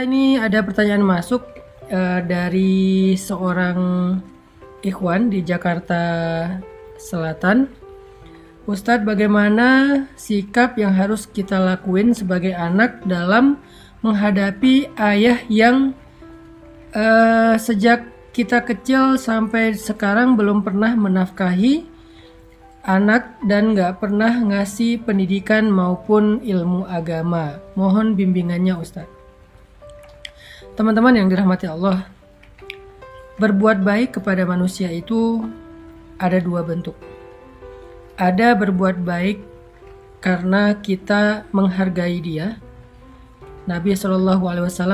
ini ada pertanyaan masuk dari seorang ikhwan di Jakarta Selatan. Ustadz, bagaimana sikap yang harus kita lakuin sebagai anak dalam menghadapi ayah yang sejak kita kecil sampai sekarang belum pernah menafkahi anak dan gak pernah ngasih pendidikan maupun ilmu agama? Mohon bimbingannya Ustadz. Teman-teman yang dirahmati Allah, berbuat baik kepada manusia itu ada dua bentuk. Ada berbuat baik karena kita menghargai dia. Nabi SAW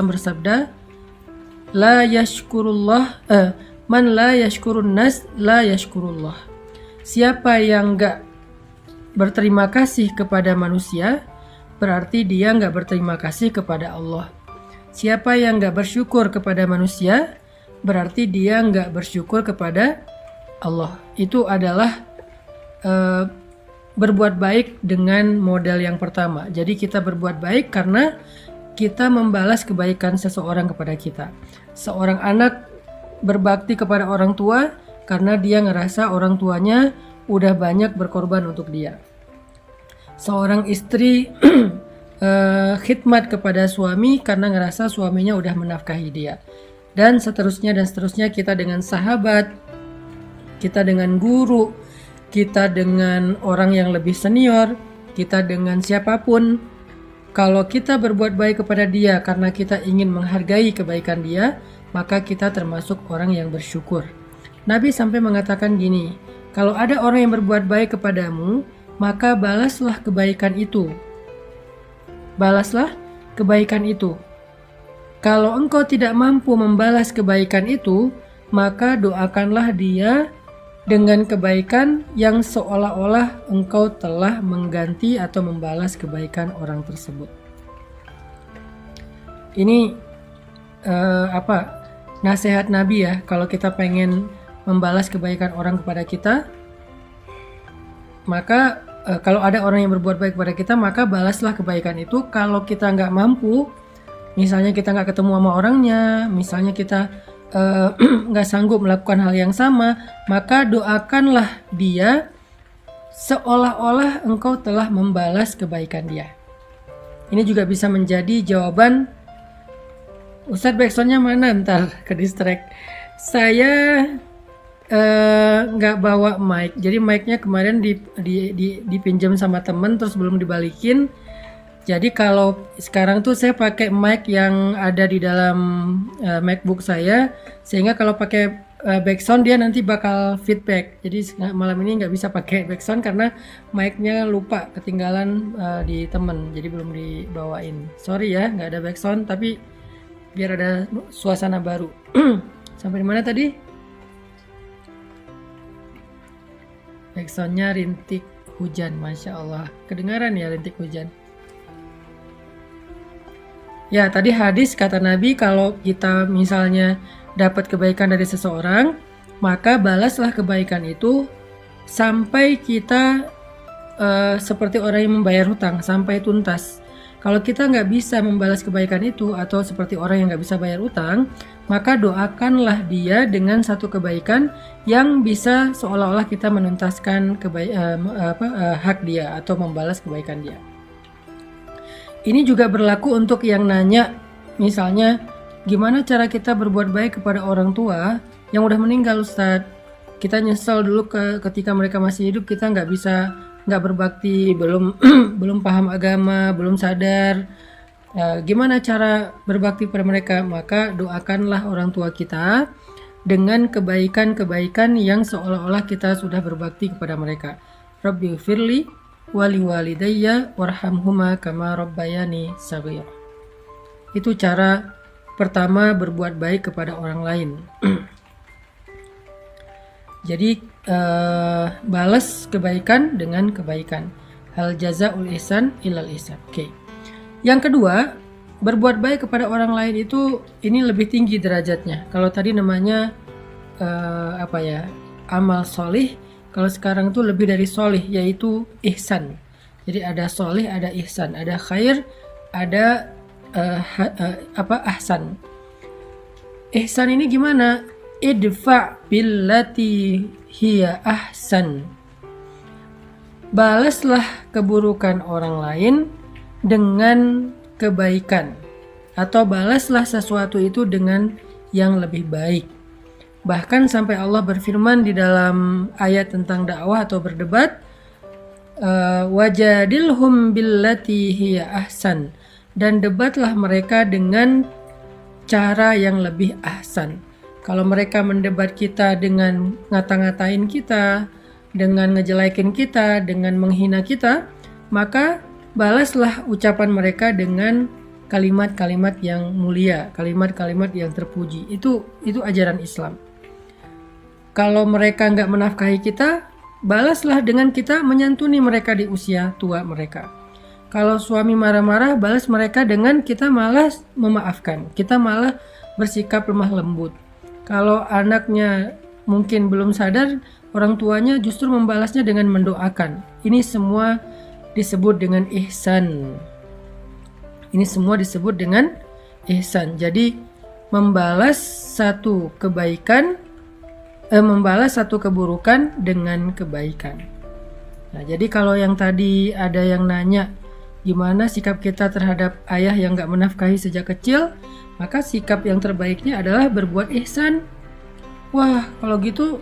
bersabda, man la yashkurun nas la yashkurullah. Siapa yang gak berterima kasih kepada manusia, berarti dia gak berterima kasih kepada Allah. Siapa yang gak bersyukur kepada manusia, berarti dia gak bersyukur kepada Allah. Itu adalah berbuat baik dengan modal yang pertama. Jadi kita berbuat baik karena kita membalas kebaikan seseorang kepada kita. Seorang anak berbakti kepada orang tua karena dia ngerasa orang tuanya udah banyak berkorban untuk dia. Seorang istri khidmat kepada suami karena ngerasa suaminya udah menafkahi dia. Dan seterusnya kita dengan sahabat, kita dengan guru, kita dengan orang yang lebih senior, kita dengan siapapun. Kalau kita berbuat baik kepada dia karena kita ingin menghargai kebaikan dia, maka kita termasuk orang yang bersyukur. Nabi sampai mengatakan gini, kalau ada orang yang berbuat baik kepadamu, maka balaslah kebaikan itu. Balaslah kebaikan itu. Kalau engkau tidak mampu membalas kebaikan itu, maka doakanlah dia dengan kebaikan yang seolah-olah engkau telah mengganti atau membalas kebaikan orang tersebut. Ini nasihat Nabi ya. Kalau kita pengen membalas kebaikan orang kepada kita, maka kalau ada orang yang berbuat baik kepada kita, maka balaslah kebaikan itu. Kalau kita nggak mampu, misalnya kita nggak ketemu sama orangnya, misalnya kita nggak sanggup melakukan hal yang sama, maka doakanlah dia seolah-olah engkau telah membalas kebaikan dia. Ini juga bisa menjadi jawaban. Ustadz, backsoundnya mana? Ntar ke distract. Saya nggak bawa mic, jadi micnya kemarin dipinjam sama temen terus belum dibalikin. Jadi kalau sekarang tuh saya pakai mic yang ada di dalam MacBook saya, sehingga kalau pakai backsound dia nanti bakal feedback. Jadi malam ini nggak bisa pakai backsound karena micnya lupa ketinggalan di temen, jadi belum dibawain. Sorry ya, nggak ada backsound, tapi biar ada suasana baru. Sampai di mana tadi? Backsoundnya rintik hujan, Masya Allah. Kedengaran ya rintik hujan. Ya, tadi hadis kata Nabi, kalau kita misalnya dapat kebaikan dari seseorang, maka balaslah kebaikan itu sampai kita seperti orang yang membayar hutang, sampai tuntas. Kalau kita nggak bisa membalas kebaikan itu, atau seperti orang yang nggak bisa bayar hutang, maka doakanlah dia dengan satu kebaikan yang bisa seolah-olah kita menuntaskan hak dia atau membalas kebaikan dia. Ini juga berlaku untuk yang nanya, misalnya gimana cara kita berbuat baik kepada orang tua yang udah meninggal Ustadz. Kita nyesel dulu ketika mereka masih hidup, kita nggak berbakti, belum paham agama, belum sadar. Gimana cara berbakti pada mereka? Maka doakanlah orang tua kita dengan kebaikan-kebaikan yang seolah-olah kita sudah berbakti kepada mereka. Rabbighfirli wali walidayya warhamhuma kama rabbayani shaghira. Itu cara pertama berbuat baik kepada orang lain. Jadi balas kebaikan dengan kebaikan. Hal jazaul ihsan ilal ihsan. Oke. Yang kedua, berbuat baik kepada orang lain itu ini lebih tinggi derajatnya. Kalau tadi namanya amal solih, kalau sekarang tuh lebih dari solih, yaitu ihsan. Jadi ada solih, ada ihsan, ada khair, ada ahsan. Ihsan ini gimana? Idfa billati hiya ahsan. Balaslah keburukan orang lain dengan kebaikan, atau balaslah sesuatu itu dengan yang lebih baik. Bahkan sampai Allah berfirman di dalam ayat tentang dakwah atau berdebat, wajadilhum billati hiya ahsan, dan debatlah mereka dengan cara yang lebih ahsan. Kalau mereka mendebat kita dengan ngata-ngatain kita, dengan ngejelekin kita, dengan menghina kita, maka balaslah ucapan mereka dengan kalimat-kalimat yang mulia, kalimat-kalimat yang terpuji. Itu ajaran Islam. Kalau mereka nggak menafkahi kita, balaslah dengan kita menyantuni mereka di usia tua mereka. Kalau suami marah-marah, balas mereka dengan kita malas memaafkan, kita malah bersikap lemah lembut. Kalau anaknya mungkin belum sadar, orang tuanya justru membalasnya dengan mendoakan. Ini semua disebut dengan ihsan. Ini semua disebut dengan ihsan. Jadi membalas satu kebaikan, membalas satu keburukan dengan kebaikan. Nah, jadi kalau yang tadi ada yang nanya gimana sikap kita terhadap ayah yang gak menafkahi sejak kecil, maka sikap yang terbaiknya adalah berbuat ihsan. Wah, kalau gitu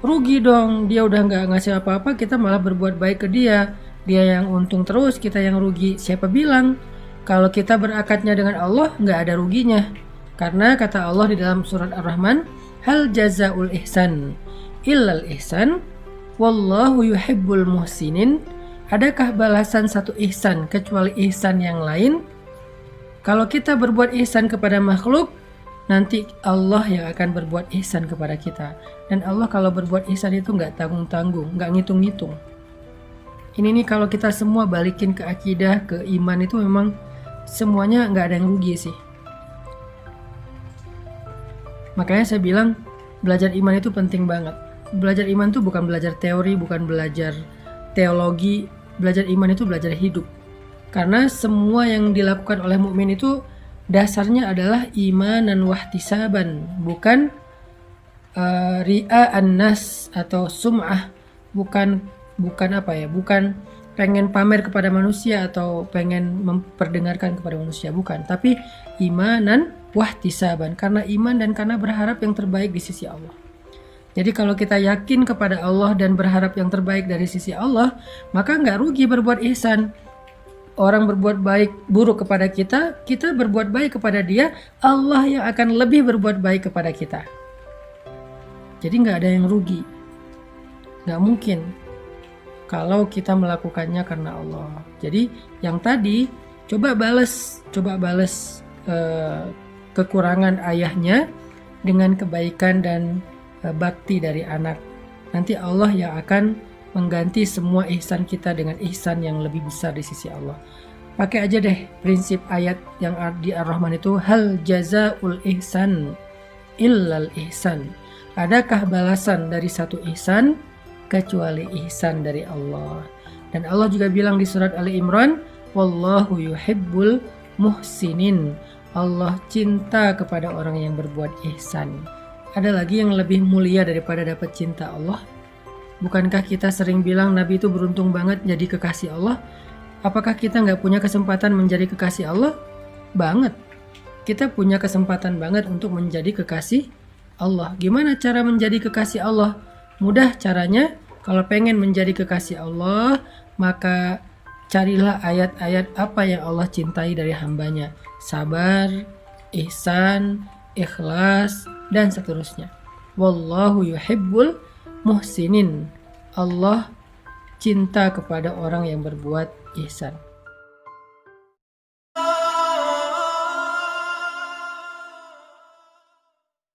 rugi dong, dia udah gak ngasih apa-apa, kita malah berbuat baik ke dia. Dia yang untung terus, kita yang rugi. Siapa bilang? Kalau kita berakadnya dengan Allah, gak ada ruginya. Karena kata Allah di dalam surat Ar-Rahman, hal jazaul ihsan illal ihsan wallahu yuhibbul muhsinin. Adakah balasan satu ihsan kecuali ihsan yang lain? Kalau kita berbuat ihsan kepada makhluk, nanti Allah yang akan berbuat ihsan kepada kita. Dan Allah kalau berbuat ihsan itu nggak tanggung-tanggung, nggak ngitung-ngitung. Ini nih kalau kita semua balikin ke akidah, ke iman, itu memang semuanya nggak ada yang rugi sih. Makanya saya bilang belajar iman itu penting banget. Belajar iman itu bukan belajar teori, bukan belajar teologi. Belajar iman itu belajar hidup. Karena semua yang dilakukan oleh mukmin itu dasarnya adalah imanan wahtisaban, bukan ria'an nas atau sum'ah, bukan pengen pamer kepada manusia atau pengen memperdengarkan kepada manusia, bukan, tapi imanan wahtisaban, karena iman dan karena berharap yang terbaik di sisi Allah. Jadi kalau kita yakin kepada Allah dan berharap yang terbaik dari sisi Allah, maka nggak rugi berbuat ihsan. Orang berbuat buruk kepada kita, kita berbuat baik kepada dia, Allah yang akan lebih berbuat baik kepada kita. Jadi nggak ada yang rugi. Nggak mungkin kalau kita melakukannya karena Allah. Jadi yang tadi, coba balas kekurangan ayahnya dengan kebaikan dan bakti dari anak. Nanti Allah yang akan mengganti semua ihsan kita dengan ihsan yang lebih besar di sisi Allah. Pakai aja deh prinsip ayat yang di Ar-Rahman itu, hal jazaul ihsan illal ihsan. Adakah balasan dari satu ihsan kecuali ihsan dari Allah? Dan Allah juga bilang di surat Ali Imran, wallahu yuhibbul muhsinin. Allah cinta kepada orang yang berbuat ihsan. Ada lagi yang lebih mulia daripada dapat cinta Allah? Bukankah kita sering bilang Nabi itu beruntung banget jadi kekasih Allah? Apakah kita nggak punya kesempatan menjadi kekasih Allah? Banget. Kita punya kesempatan banget untuk menjadi kekasih Allah. Gimana cara menjadi kekasih Allah? Mudah caranya. Kalau pengen menjadi kekasih Allah, maka carilah ayat-ayat apa yang Allah cintai dari hambanya. Sabar, ihsan, ikhlas, dan seterusnya. Wallahu yuhibbul muhsinin. Allah cinta kepada orang yang berbuat ihsan.